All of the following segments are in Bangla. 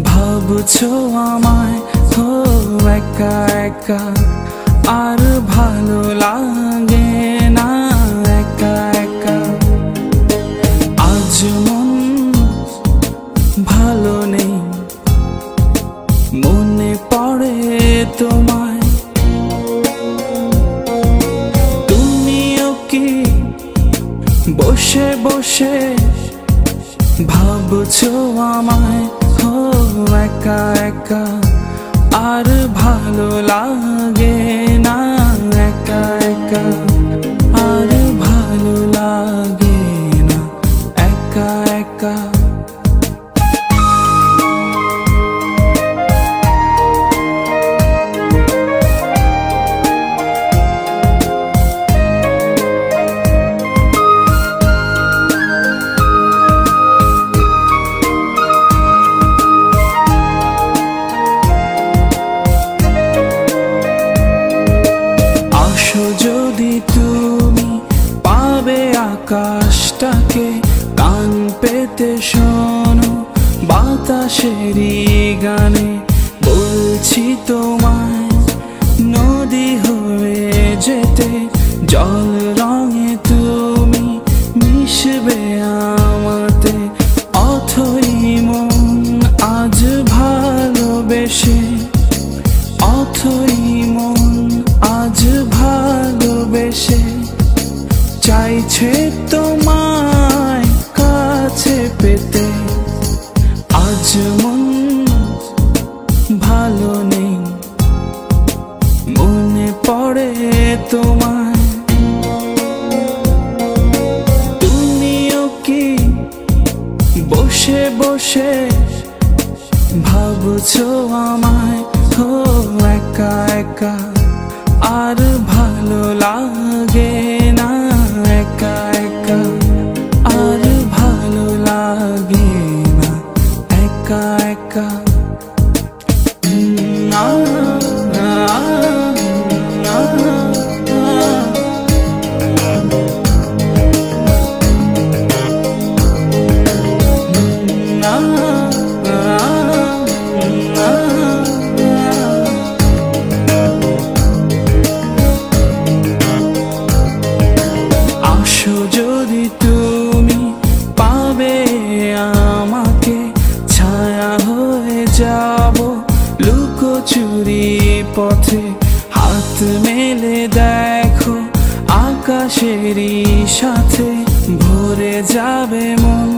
ভাবছো আমায় ও একা একা আর ভালো লাগে না একা একা। আজ মন ভালো নেই, মনে পড়ে তোমায়। তুমিও কি বসে বসে ভাবছো আমায় ও একা একা আর ভালো লাগে না একা একা আর ভালো লাগে না একা একা। যদি তুমি পাবে আকাশটাকে কান পেতে শোনো বাতাসেরই গানে, বলছি তোমায় নদী হয়ে যেতে জল রঙে তুমি মিশবে আমাতে। অথই মন আজ ভালোবেসে, অথই মন আজ ভালোবেসে চাইছে তোমায় কাছে পেতে। আজ মন ভালো নেই, মনে পড়ে তোমায়। তুমিও কি বসে বসে ভাবছো আমায় ও একা একা আর ভালো লাগে না একা একা আর ভালো লাগে না একা একা। যদি তুমি পাবে আমাকে ছায়া হয়ে যাব লুকোচুরি পথে। হাত মেলে দেখো আকাশেরই সাথে ভরে যাবে মন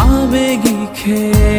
আবেগী খেয়ে।